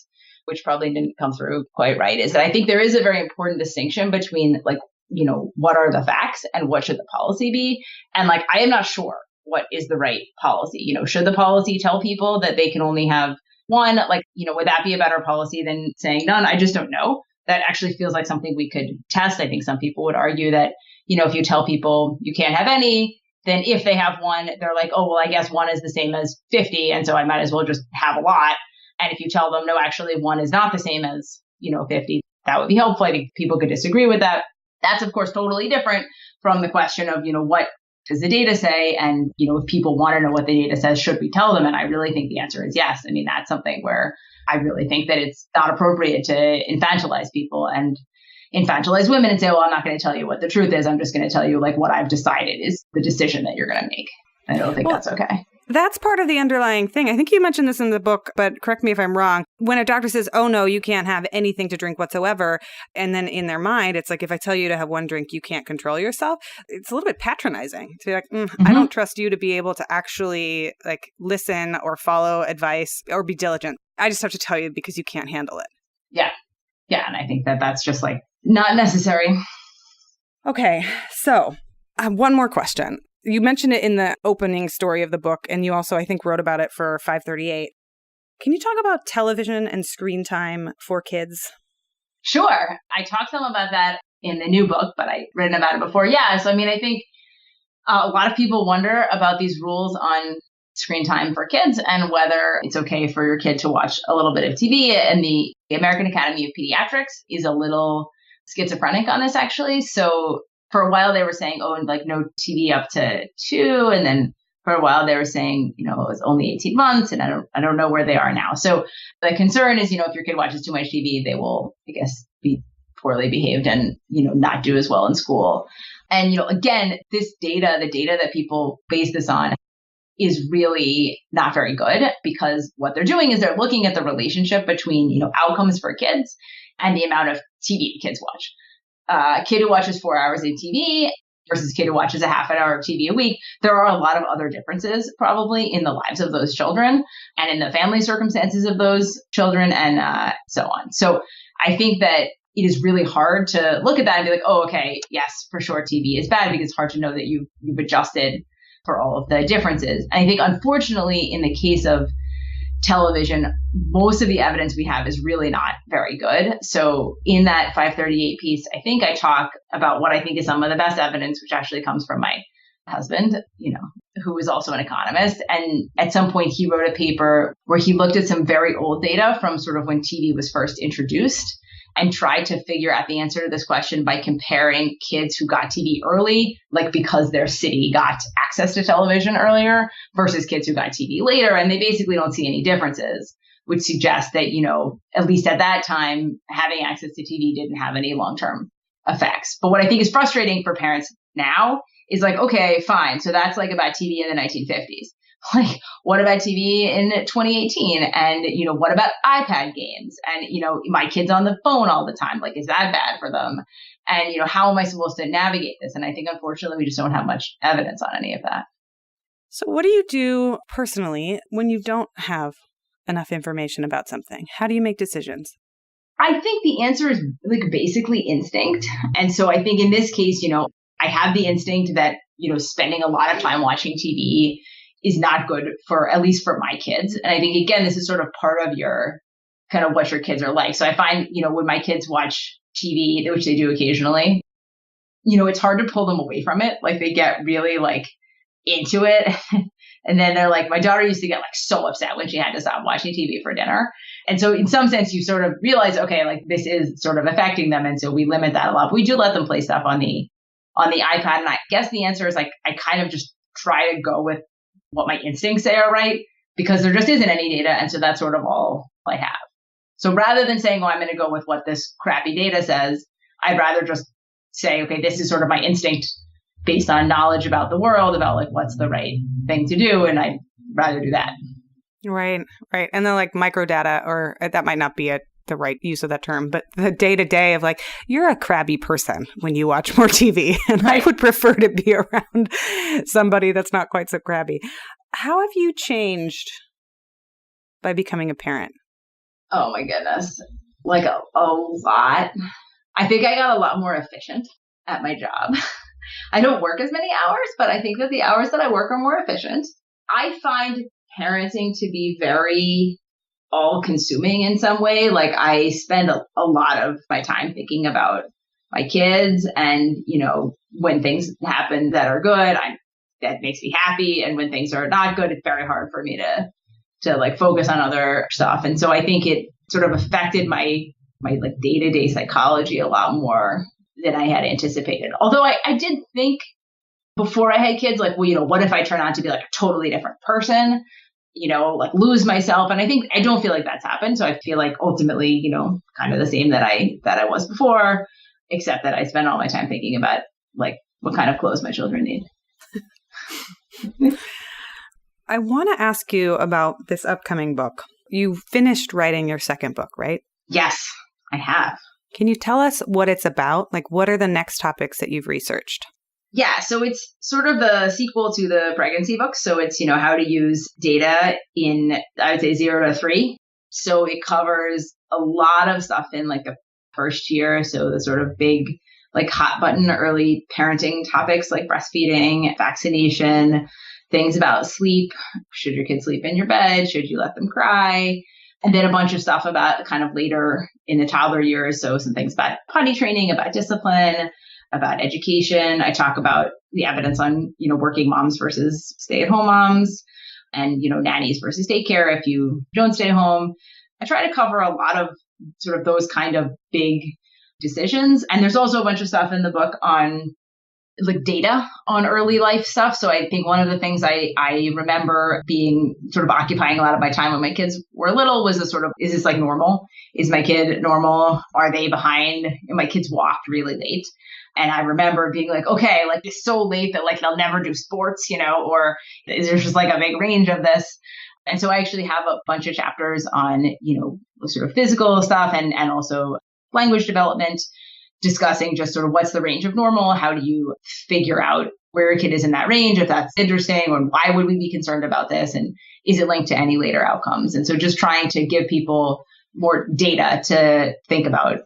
which probably didn't come through quite right, is that I think there is a very important distinction between like, what are the facts and what should the policy be? And like, I am not sure what is the right policy. Should the policy tell people that they can only have one? Like, would that be a better policy than saying none? I just don't know. That actually feels like something we could test. I think some people would argue that, if you tell people you can't have any, then if they have one, they're like, oh, well, I guess one is the same as 50. And so I might as well just have a lot. And if you tell them, no, actually one is not the same as, 50, that would be helpful. I think people could disagree with that. That's, of course, totally different from the question of, what does the data say? And, if people want to know what the data says, should we tell them? And I really think the answer is yes. I mean, that's something where I really think that it's not appropriate to infantilize people and infantilize women and say, well, I'm not going to tell you what the truth is. I'm just going to tell you like what I've decided is the decision that you're going to make. I don't think that's okay. That's part of the underlying thing. I think you mentioned this in the book, but correct me if I'm wrong. When a doctor says, oh, no, you can't have anything to drink whatsoever. And then in their mind, it's like, if I tell you to have one drink, you can't control yourself. It's a little bit patronizing to be like, I don't trust you to be able to actually like listen or follow advice or be diligent. I just have to tell you because you can't handle it. Yeah. Yeah. And I think that that's just like not necessary. Okay. So I have one more question. You mentioned it in the opening story of the book, and you also, I think, wrote about it for 538. Can you talk about television and screen time for kids? Sure. I talked some about that in the new book, but I've written about it before. Yeah. So, I mean, I think a lot of people wonder about these rules on screen time for kids and whether it's okay for your kid to watch a little bit of TV. And the American Academy of Pediatrics is a little schizophrenic on this, actually. So for a while they were saying, oh, and like no TV up to 2. And then for a while they were saying, it was only 18 months. And I don't know where they are now. So the concern is, if your kid watches too much TV, they will, I guess, be poorly behaved and, not do as well in school. And, again, this data, the data that people base this on is really not very good because what they're doing is they're looking at the relationship between, outcomes for kids and the amount of TV kids watch. A kid who watches 4 hours of TV versus a kid who watches a half an hour of TV a week, there are a lot of other differences probably in the lives of those children and in the family circumstances of those children and so on. So I think that it is really hard to look at that and be like, oh, okay, yes, for sure, TV is bad because it's hard to know that you've adjusted for all of the differences. I think, unfortunately, in the case of television, most of the evidence we have is really not very good. So in that 538 piece, I think I talk about what I think is some of the best evidence, which actually comes from my husband, who is also an economist. And at some point he wrote a paper where he looked at some very old data from sort of when TV was first introduced and tried to figure out the answer to this question by comparing kids who got TV early, like because their city got access to television earlier, versus kids who got TV later. And they basically don't see any differences, which suggests that, at least at that time, having access to TV didn't have any long-term effects. But what I think is frustrating for parents now is like, okay, fine. So that's like about TV in the 1950s. Like, what about TV in 2018? And, what about iPad games? And, my kid's on the phone all the time. Like, is that bad for them? And, how am I supposed to navigate this? And I think, unfortunately, we just don't have much evidence on any of that. So what do you do personally when you don't have enough information about something? How do you make decisions? I think the answer is like basically instinct. And so I think in this case, I have the instinct that, spending a lot of time watching TV is not good for, at least for my kids. And I think, again, this is sort of part of your kind of what your kids are like. So I find, when my kids watch TV, which they do occasionally, it's hard to pull them away from it. Like they get really like into it. And then they're like, my daughter used to get like so upset when she had to stop watching TV for dinner. And so in some sense, you sort of realize, okay, like this is sort of affecting them. And so we limit that a lot. We do let them play stuff on the iPad. And I guess the answer is like, I kind of just try to go with what my instincts say are right, because there just isn't any data. And so that's sort of all I have. So rather than saying, I'm going to go with what this crappy data says, I'd rather just say, okay, this is sort of my instinct based on knowledge about the world, about like what's the right thing to do. And I'd rather do that. Right. And then like micro data, or that might not be the right use of that term, but the day-to-day of like, you're a crabby person when you watch more TV. And right. I would prefer to be around somebody that's not quite so crabby. How have you changed by becoming a parent? Oh my goodness. Like a lot. I think I got a lot more efficient at my job. I don't work as many hours, but I think that the hours that I work are more efficient. I find parenting to be very all-consuming in some way. Like I spend a lot of my time thinking about my kids, and when things happen that are good, that makes me happy, and when things are not good, it's very hard for me to like focus on other stuff. And so I think it sort of affected my like day-to-day psychology a lot more than I had anticipated. Although I did think before I had kids, like, well, what if I turn out to be like a totally different person? Like lose myself. And I don't feel like that's happened. So I feel like ultimately, kind of the same that I was before, except that I spend all my time thinking about like what kind of clothes my children need. I want to ask you about this upcoming book. You finished writing your second book, right? Yes, I have. Can you tell us what it's about? Like, what are the next topics that you've researched? Yeah, so it's sort of the sequel to the pregnancy book. So it's, how to use data in, I would say, 0 to 3. So it covers a lot of stuff in like the first year. So the sort of big, like hot button early parenting topics like breastfeeding, vaccination, things about sleep. Should your kid sleep in your bed? Should you let them cry? And then a bunch of stuff about kind of later in the toddler years. So some things about potty training, about discipline, about education. I talk about the evidence on, working moms versus stay-at-home moms, and, nannies versus daycare if you don't stay home. I try to cover a lot of sort of those kind of big decisions. And there's also a bunch of stuff in the book on like data on early life stuff. So I think one of the things I remember being sort of occupying a lot of my time when my kids were little was a sort of, is this like normal? Is my kid normal? Are they behind? And my kids walked really late. And I remember being like, okay, like it's so late that like they'll never do sports, or is there just like a big range of this? And so I actually have a bunch of chapters on, sort of physical stuff and also language development, discussing just sort of what's the range of normal, how do you figure out where a kid is in that range, if that's interesting, or why would we be concerned about this, and is it linked to any later outcomes? And so just trying to give people more data to think about.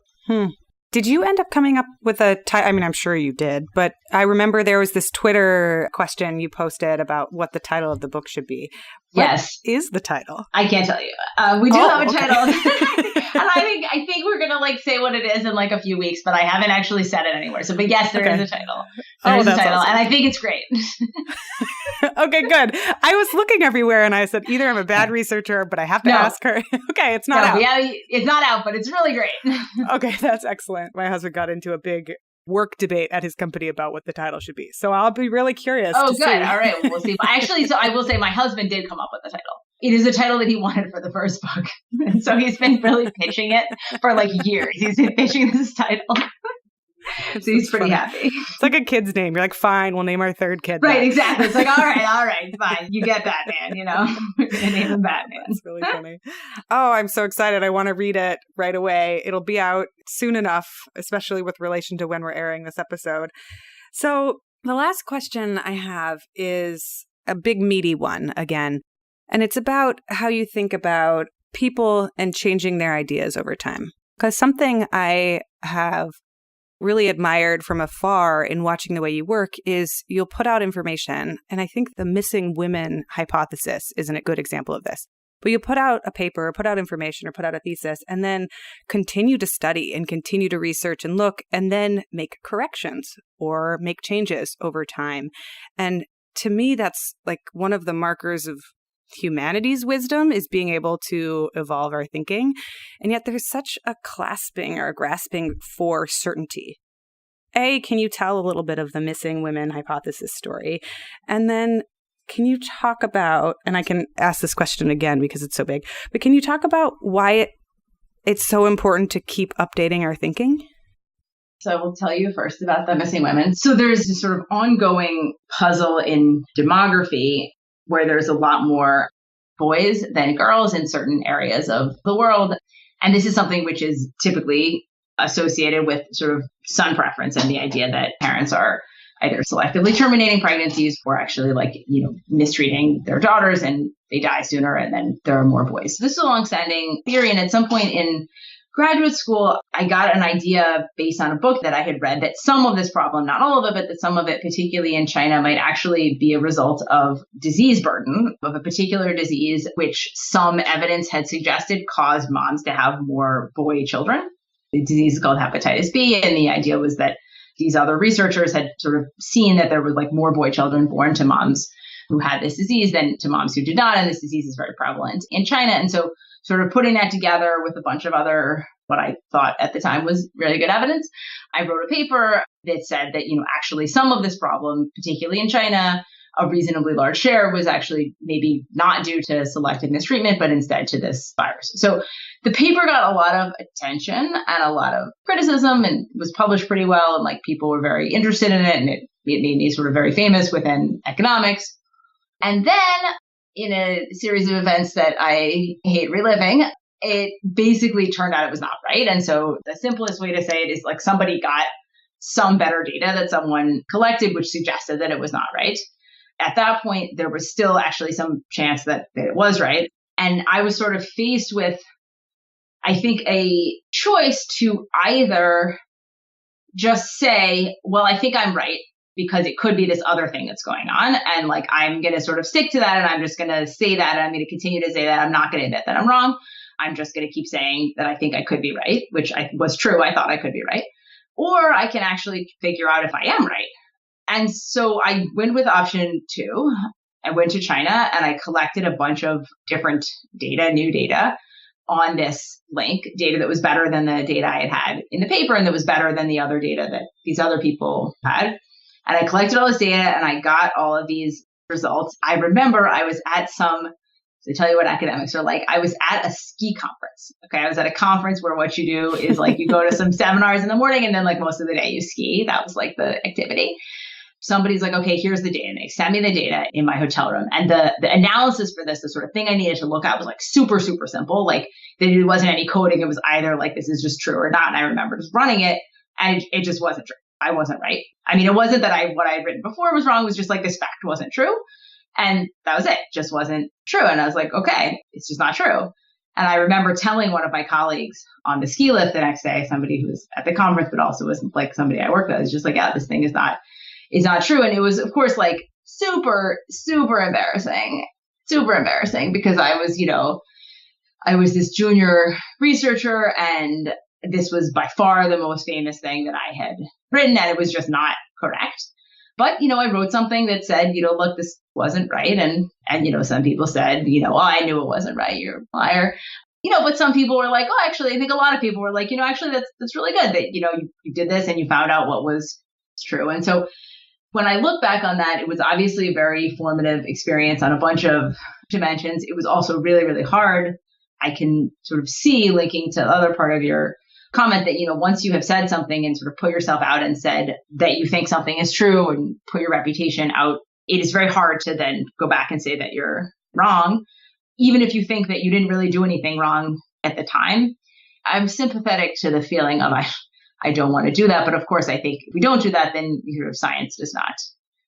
Did you end up coming up with a title? I mean, I'm sure you did, but I remember there was this Twitter question you posted about what the title of the book should be. What Yes. is the title? I can't tell you. We do have a okay. title. And I think we're going to like say what it is in like a few weeks, but I haven't actually said it anywhere. So, but yes, there is a title. There is a title. Awesome. And I think it's great. Okay, good. I was looking everywhere and I said, either I'm a bad researcher, but I have to ask her. Okay, it's not out. Yeah, it's not out, but it's really great. Okay, that's excellent. My husband got into a big work debate at his company about what the title should be. So I'll be really curious. Oh, to good. see. All right. Well, we'll see. Actually, so I will say my husband did come up with the title. It is a title that he wanted for the first book. And so he's been really pitching it for like years. He's been pitching this title. So he's pretty happy. It's like a kid's name. You're like, fine, we'll name our third kid. Right, exactly. It's like, all right, fine. You get Batman, you know? We're going to name him Batman. That's really funny. Oh, I'm so excited. I want to read it right away. It'll be out soon enough, especially with relation to when we're airing this episode. So the last question I have is a big meaty one again. And it's about how you think about people and changing their ideas over time. Because something I have really admired from afar in watching the way you work is you'll put out information. And I think the missing women hypothesis isn't a good example of this. But you put out a paper, put out information, or put out a thesis, and then continue to study and continue to research and look, and then make corrections or make changes over time. And to me, that's like one of the markers of humanity's wisdom, is being able to evolve our thinking. And yet there's such a clasping or a grasping for certainty. A, can you tell a little bit of the missing women hypothesis story? And then can you talk about, and I can ask this question again because it's so big, but can you talk about why it's so important to keep updating our thinking? So I will tell you first about the missing women. So there's this sort of ongoing puzzle in demography where there's a lot more boys than girls in certain areas of the world. And this is something which is typically associated with sort of son preference and the idea that parents are either selectively terminating pregnancies or actually mistreating their daughters and they die sooner and then there are more boys. So this is a longstanding theory. And at some point in graduate school, I got an idea based on a book that I had read that some of this problem, not all of it, but that some of it, particularly in China, might actually be a result of disease burden of a particular disease, which some evidence had suggested caused moms to have more boy children. The disease is called hepatitis B. And the idea was that these other researchers had sort of seen that there were like more boy children born to moms who had this disease than to moms who did not. And this disease is very prevalent in China. And so sort of putting that together with a bunch of other, what I thought at the time was really good evidence, I wrote a paper that said that, actually some of this problem, particularly in China, a reasonably large share was actually maybe not due to selective mistreatment, but instead to this virus. So the paper got a lot of attention and a lot of criticism and was published pretty well. And like people were very interested in it and it made me sort of very famous within economics. And then in a series of events that I hate reliving, it basically turned out it was not right. And so the simplest way to say it is like somebody got some better data that someone collected, which suggested that it was not right. At that point, there was still actually some chance that it was right. And I was sort of faced with, I think, a choice to either just say, well, I think I'm right, because it could be this other thing that's going on. And like, I'm going to sort of stick to that. And I'm just going to say that. And I'm going to continue to say that. I'm not going to admit that I'm wrong. I'm just going to keep saying that I think I could be right, which was true. I thought I could be right. Or I can actually figure out if I am right. And so I went with option 2. I went to China and I collected a bunch of different data, new data on this link, data that was better than the data I had in the paper and that was better than the other data that these other people had. And I collected all this data and I got all of these results. I remember I was at to tell you what academics are like, I was at a ski conference. Okay. I was at a conference where what you do is like you go to some seminars in the morning and then like most of the day you ski. That was like the activity. Somebody's like, okay, here's the data. And they sent me the data in my hotel room. And the analysis for this, the sort of thing I needed to look at was like super, super simple. Like there wasn't any coding. It was either like, this is just true or not. And I remember just running it and it just wasn't true. I wasn't right. I mean, it wasn't that what I had written before was wrong. It was just like this fact wasn't true. And that was it. Just wasn't true. And I was like, okay, it's just not true. And I remember telling one of my colleagues on the ski lift the next day, somebody who was at the conference, but also was like somebody I work with, is just like, yeah, this thing is not true. And it was, of course, like super, super embarrassing because I was this junior researcher, and this was by far the most famous thing that I had written, and it was just not correct. But, I wrote something that said, look, this wasn't right. And some people said, oh, I knew it wasn't right. You're a liar. But some people were like, oh, actually, I think a lot of people were like, actually, that's really good that, you did this and you found out what was true. And so when I look back on that, it was obviously a very formative experience on a bunch of dimensions. It was also really, really hard. I can sort of see, linking to the other part of your comment, that, once you have said something and sort of put yourself out and said that you think something is true and put your reputation out, it is very hard to then go back and say that you're wrong, even if you think that you didn't really do anything wrong at the time. I'm sympathetic to the feeling of, I don't want to do that. But of course, I think if we don't do that, then science does not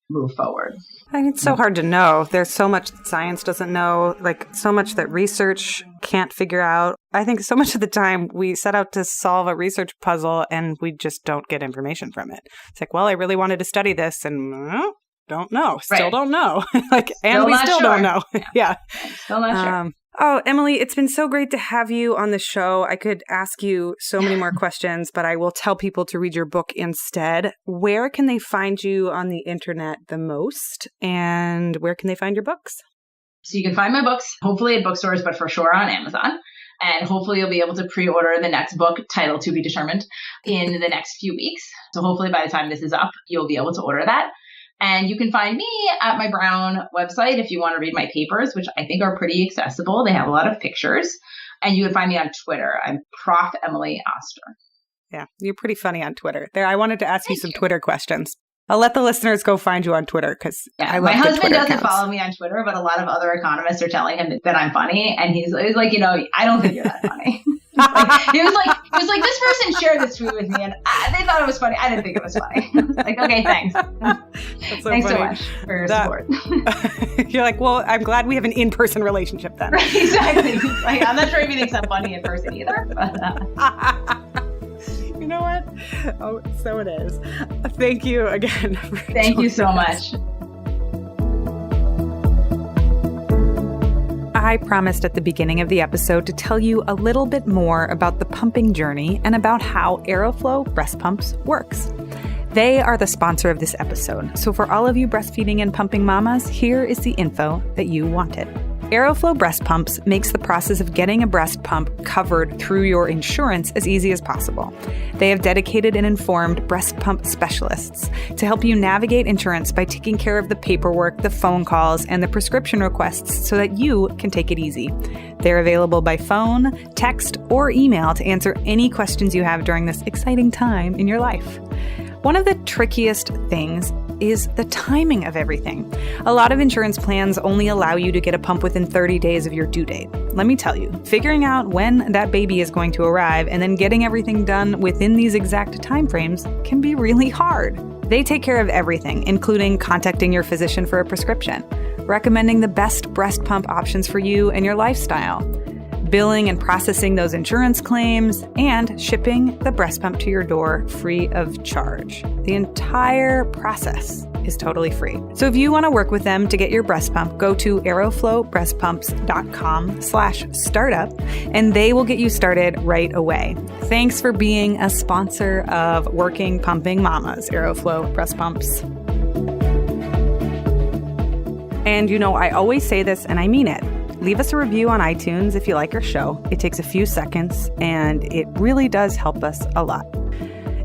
move forward. I mean, it's so hard to know. There's so much that science doesn't know, like so much that research can't figure out. I think so much of the time we set out to solve a research puzzle and we just don't get information from it. It's like, well, I really wanted to study this and don't know. Still don't know. And we still don't know. Yeah. Still not sure. Oh, Emily, it's been so great to have you on the show. I could ask you so many more questions, but I will tell people to read your book instead. Where can they find you on the internet the most? And where can they find your books? So you can find my books, hopefully at bookstores, but for sure on Amazon. And hopefully you'll be able to pre-order the next book, title to be determined, in the next few weeks. So hopefully by the time this is up, you'll be able to order that. And you can find me at my Brown website if you want to read my papers, which I think are pretty accessible. They have a lot of pictures. And you can find me on Twitter. I'm Prof. Emily Oster. Yeah, you're pretty funny on Twitter. I wanted to ask you some Twitter questions. I'll let the listeners go find you on Twitter because I love my husband Twitter doesn't accounts. follow me on Twitter, but a lot of other economists are telling him that I'm funny. And he's like, I don't think you're that funny. He was like, this person shared this tweet with me and they thought it was funny. I didn't think it was funny. Like, okay, thanks. Thanks so much for your support. You're like, well, I'm glad we have an in-person relationship then. Right, exactly. I'm not sure if he thinks I'm funny in person either. But, you know what? Oh, so it is. Thank you again. Thank you so much. I promised at the beginning of the episode to tell you a little bit more about the pumping journey and about how Aeroflow breast pumps works. They are the sponsor of this episode. So for all of you breastfeeding and pumping mamas, here is the info that you wanted. Aeroflow breast pumps makes the process of getting a breast pump covered through your insurance as easy as possible. They have dedicated and informed breast pump specialists to help you navigate insurance by taking care of the paperwork, the phone calls, and the prescription requests so that you can take it easy. They're available by phone, text, or email to answer any questions you have during this exciting time in your life. One of the trickiest things is the timing of everything. A lot of insurance plans only allow you to get a pump within 30 days of your due date. Let me tell you, figuring out when that baby is going to arrive and then getting everything done within these exact timeframes can be really hard. They take care of everything, including contacting your physician for a prescription, recommending the best breast pump options for you and your lifestyle, billing and processing those insurance claims, and shipping the breast pump to your door free of charge. The entire process is totally free. So if you want to work with them to get your breast pump, go to aeroflowbreastpumps.com/startup and they will get you started right away. Thanks for being a sponsor of Working Pumping Mamas, Aeroflow Breast Pumps. And I always say this and I mean it. Leave us a review on iTunes if you like our show. It takes a few seconds, and it really does help us a lot.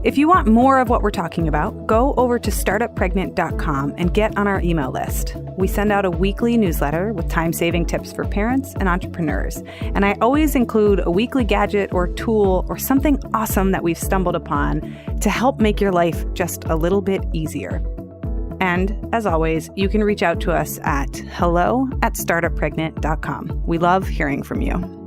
If you want more of what we're talking about, go over to startuppregnant.com and get on our email list. We send out a weekly newsletter with time-saving tips for parents and entrepreneurs. And I always include a weekly gadget or tool or something awesome that we've stumbled upon to help make your life just a little bit easier. And as always, you can reach out to us at hello@startuppregnant.com. We love hearing from you.